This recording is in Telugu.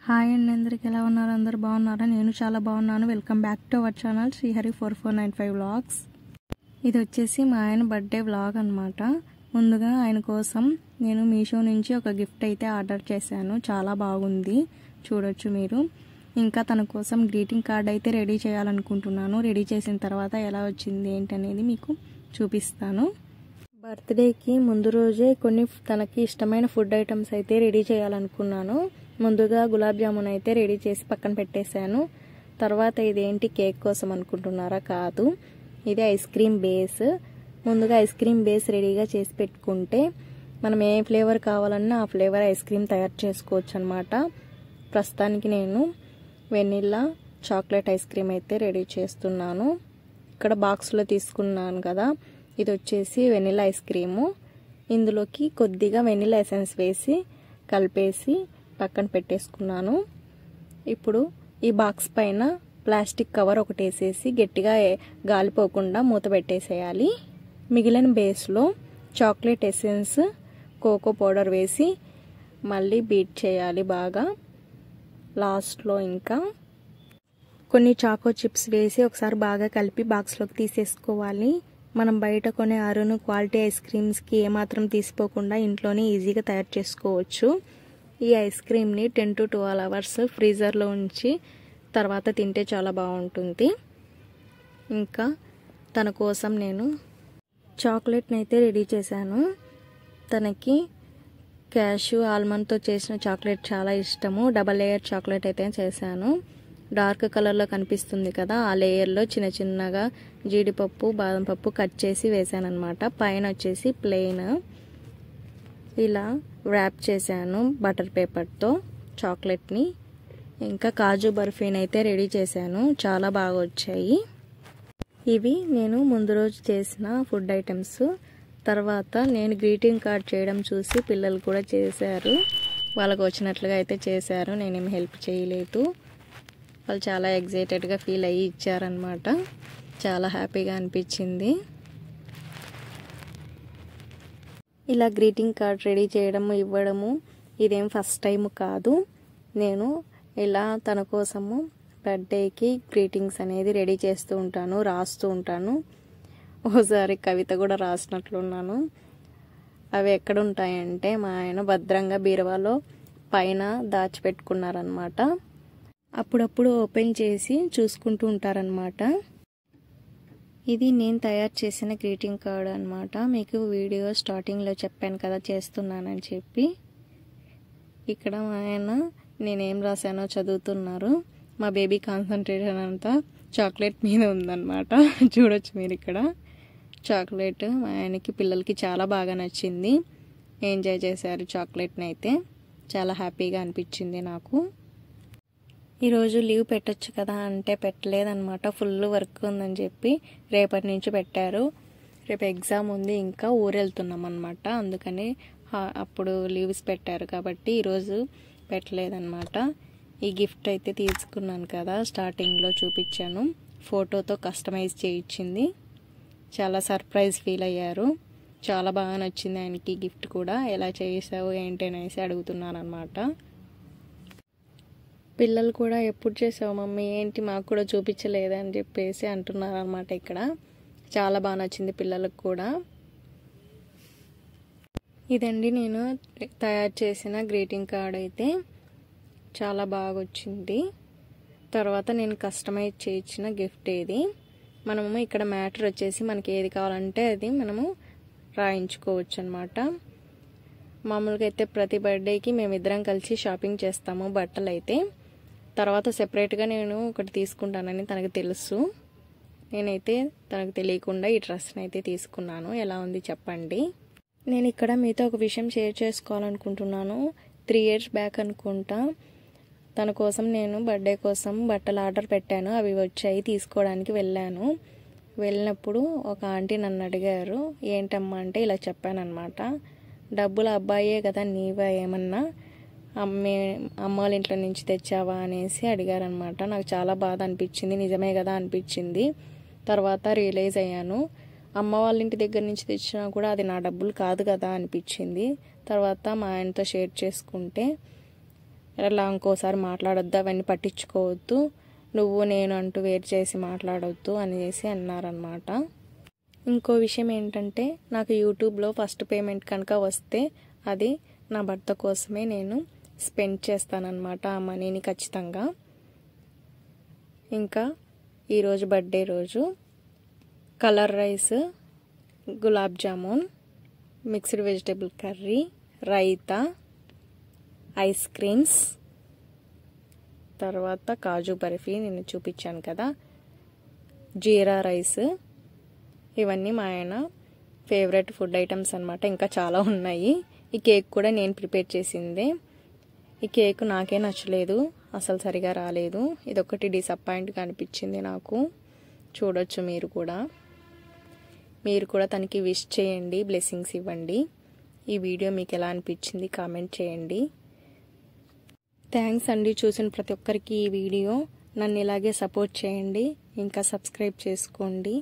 హాయ్ అండి, అందరికి ఎలా ఉన్నారు? అందరు బాగున్నారా? నేను చాలా బాగున్నాను. Welcome back to our channel Srihari 4495 vlogs. ఇది వచ్చేసి మా ఆయన బర్త్డే వ్లాగ్ అనమాట. ముందుగా ఆయన కోసం నేను మీషో నుంచి ఒక గిఫ్ట్ అయితే ఆర్డర్ చేశాను. చాలా బాగుంది, చూడొచ్చు మీరు. ఇంకా తన కోసం గ్రీటింగ్ కార్డ్ అయితే రెడీ చేయాలనుకుంటున్నాను. రెడీ చేసిన తర్వాత ఎలా వచ్చింది ఏంటనేది మీకు చూపిస్తాను. బర్త్డేకి ముందు రోజే కొన్ని తనకి ఇష్టమైన ఫుడ్ ఐటమ్స్ అయితే రెడీ చేయాలనుకున్నాను. ముందుగా గులాబ్ జామున్ అయితే రెడీ చేసి పక్కన పెట్టేశాను. తర్వాత ఇదేంటి కేక్ కోసం అనుకుంటున్నారా? కాదు, ఇది ఐస్ క్రీమ్ బేస్. ముందుగా ఐస్ క్రీమ్ బేస్ రెడీగా చేసి పెట్టుకుంటే మనం ఏ ఫ్లేవర్ కావాలన్నా ఆ ఫ్లేవర్ ఐస్ క్రీమ్ తయారు చేసుకోవచ్చు అనమాట. ప్రస్తుతానికి నేను వెనిల్లా చాక్లెట్ ఐస్ క్రీమ్ అయితే రెడీ చేస్తున్నాను. ఇక్కడ బాక్స్లో తీసుకున్నాను కదా, ఇది వచ్చేసి వెనిల్లా ఐస్ క్రీము. ఇందులోకి కొద్దిగా వెనిల్లా ఎసెన్స్ వేసి కలిపేసి పక్కన పెట్టేసుకున్నాను. ఇప్పుడు ఈ బాక్స్ పైన ప్లాస్టిక్ కవర్ ఒకటి వేసేసి గట్టిగా గాలిపోకుండా మూత పెట్టేసేయాలి. మిగిలిన బేస్లో చాక్లెట్ ఎసెన్స్, కోకో పౌడర్ వేసి మళ్ళీ బీట్ చేయాలి బాగా. లాస్ట్లో ఇంకా కొన్ని చాకో చిప్స్ వేసి ఒకసారి బాగా కలిపి బాక్స్లోకి తీసేసుకోవాలి. మనం బయట కొనే అరుణ్ క్వాలిటీ ఐస్ క్రీమ్స్కి ఏమాత్రం తీసిపోకుండా ఇంట్లోనే ఈజీగా తయారు చేసుకోవచ్చు. ఈ ఐస్ క్రీమ్ని 10 to 12 అవర్స్ ఫ్రీజర్లో ఉంచి తర్వాత తింటే చాలా బాగుంటుంది. ఇంకా తన కోసం నేను చాక్లెట్ని అయితే రెడీ చేశాను. తనకి క్యాష్యూ ఆల్మండ్తో చేసిన చాక్లెట్ చాలా ఇష్టము. డబల్ లేయర్ చాక్లెట్ అయితే చేశాను. డార్క్ కలర్లో కనిపిస్తుంది కదా, ఆ లేయర్లో చిన్న చిన్నగా జీడిపప్పు, బాదం పప్పు కట్ చేసి వేసాను అనమాట. పైన వచ్చేసి ప్లెయిన్ ఇలా ర్యాప్ చేశాను బటర్ పేపర్తో చాక్లెట్ని. ఇంకా కాజు బర్ఫీని అయితే రెడీ చేశాను. చాలా బాగా వచ్చాయి. ఇవి నేను ముందు రోజు చేసిన ఫుడ్ ఐటమ్స్. తర్వాత నేను గ్రీటింగ్ కార్డ్ చేయడం చూసి పిల్లలు కూడా చేశారు. వాళ్ళకు వచ్చినట్లుగా అయితే చేశారు, నేనేమి హెల్ప్ చేయలేదు. వాళ్ళు చాలా ఎగ్జైటెడ్గా ఫీల్ అయ్యి ఇచ్చారనమాట. చాలా హ్యాపీగా అనిపించింది. ఇలా గ్రీటింగ్ కార్డ్ రెడీ చేయడము, ఇవ్వడము ఇదేం ఫస్ట్ టైం కాదు. నేను ఇలా తన కోసము బర్త్డేకి గ్రీటింగ్స్ అనేది రెడీ చేస్తూ ఉంటాను, రాస్తూ ఉంటాను. ఓసారి కవిత కూడా రాసినట్లున్నాను. అవి ఎక్కడ ఉంటాయంటే మా ఆయన భద్రంగా బీరువాలో పైన దాచిపెట్టుకున్నారనమాట. అప్పుడప్పుడు ఓపెన్ చేసి చూసుకుంటూ ఉంటారనమాట. ఇది నేను తయారు చేసిన గ్రీటింగ్ కార్డ్ అనమాట. మీకు వీడియో స్టార్టింగ్లో చెప్పాను కదా చేస్తున్నానని చెప్పి. ఇక్కడ మా ఆయన నేనేం రాశానో చదువుతున్నారు. మా బేబీ కాన్సన్ట్రేషన్ అంతా చాక్లెట్ మీద ఉందన్నమాట. చూడొచ్చు మీరు ఇక్కడ. చాక్లెట్ మా ఆయనకి, పిల్లలకి చాలా బాగా నచ్చింది. ఎంజాయ్ చేశారు చాక్లెట్ని అయితే. చాలా హ్యాపీగా అనిపించింది నాకు. ఈరోజు లీవ్ పెట్టచ్చు కదా అంటే పెట్టలేదన్నమాట. ఫుల్ వర్క్ ఉందని చెప్పి రేపటి నుంచి పెట్టారు. రేపు ఎగ్జామ్ ఉంది, ఇంకా ఊరు వెళ్తున్నాం అనమాట. అందుకని అప్పుడు లీవ్స్ పెట్టారు కాబట్టి ఈరోజు పెట్టలేదన్నమాట. ఈ గిఫ్ట్ అయితే తీసుకున్నాను కదా, స్టార్టింగ్లో చూపించాను. ఫోటోతో కస్టమైజ్ చేయించింది. చాలా సర్ప్రైజ్ ఫీల్ అయ్యారు. చాలా బాగా నచ్చింది ఆయనకి గిఫ్ట్ కూడా. ఎలా చేసావు ఏంటి అనేసి అడుగుతున్నాను అనమాట. పిల్లలు కూడా ఎప్పుడు చేసావు మమ్మీ, ఏంటి మాకు కూడా చూపించలేదని చెప్పేసి అంటున్నారు అనమాట. ఇక్కడ చాలా బాగా నచ్చింది పిల్లలకు కూడా. ఇదండి నేను తయారు చేసిన గ్రీటింగ్ కార్డ్ అయితే. చాలా బాగా వచ్చింది. తర్వాత నేను కస్టమైజ్ చేయించిన గిఫ్ట్ ఇది. మనము ఇక్కడ మ్యాటర్ వచ్చేసి మనకి ఏది కావాలంటే అది మనము రాయించుకోవచ్చు అనమాట. మామూలుగా అయితే ప్రతి బర్త్డేకి మేమిద్దరం కలిసి షాపింగ్ చేస్తాము బట్టలు అయితే. తర్వాత సెపరేట్గా నేను ఒకటి తీసుకుంటానని తనకు తెలుసు. నేనైతే తనకు తెలియకుండా ఈ డ్రెస్ని అయితే తీసుకున్నాను. ఎలా ఉంది చెప్పండి. నేను ఇక్కడ మీతో ఒక విషయం షేర్ చేసుకోవాలనుకుంటున్నాను. 3 years బ్యాక్ అనుకుంటా తన కోసం నేను బర్త్డే కోసం బట్టలు ఆర్డర్ పెట్టాను. అవి వచ్చాయి, తీసుకోవడానికి వెళ్ళాను. వెళ్ళినప్పుడు ఒక ఆంటీ నన్ను అడిగారు, ఏంటమ్మా అంటే ఇలా చెప్పానమాట. డబ్బులు అబ్బాయే కదా, నీవా ఏమన్నా అమ్మ వాళ్ళ ఇంట్లో నుంచి తెచ్చావా అనేసి అడిగారనమాట. నాకు చాలా బాధ అనిపించింది. నిజమే కదా అనిపించింది. తర్వాత రియలైజ్ అయ్యాను, అమ్మ వాళ్ళ ఇంటి దగ్గర నుంచి తెచ్చినా కూడా అది నా డబ్బులు కాదు కదా అనిపించింది. తర్వాత మా ఆయనతో షేర్ చేసుకుంటే అలా ఇంకోసారి మాట్లాడొద్దు, అవన్నీ పట్టించుకోవద్దు, నువ్వు నేను అంటూ వేరు చేసి మాట్లాడొద్దు అనేసి అన్నారనమాట. ఇంకో విషయం ఏంటంటే, నాకు యూట్యూబ్లో ఫస్ట్ పేమెంట్ కనుక వస్తే అది నా భర్త కోసమే నేను స్పెండ్ చేస్తానన్నమాట, ఆ మనీని ఖచ్చితంగా. ఇంకా ఈరోజు బర్త్డే రోజు colour rice, gulab jamun, mixed vegetable curry, raita, ice creams, తర్వాత కాజు బర్ఫీ నేను చూపించాను కదా, జీరా రైస్, ఇవన్నీ మా ఆయన ఫేవరెట్ ఫుడ్ ఐటమ్స్ అన్నమాట. ఇంకా చాలా ఉన్నాయి. ఈ కేక్ కూడా నేను ప్రిపేర్ చేసిందే. ఈ కేక్ నాకే నచ్చలేదు, అసలు సరిగా రాలేదు. ఇదొకటి డిసప్పాయింట్గా అనిపించింది నాకు. చూడొచ్చు మీరు కూడా తనకి విష్ చేయండి, బ్లెస్సింగ్స్ ఇవ్వండి. ఈ వీడియో మీకు ఎలా అనిపించింది కామెంట్ చేయండి. థ్యాంక్స్ అండి చూసిన ప్రతి ఒక్కరికి ఈ వీడియో. నన్ను ఇలాగే సపోర్ట్ చేయండి, ఇంకా సబ్స్క్రైబ్ చేసుకోండి.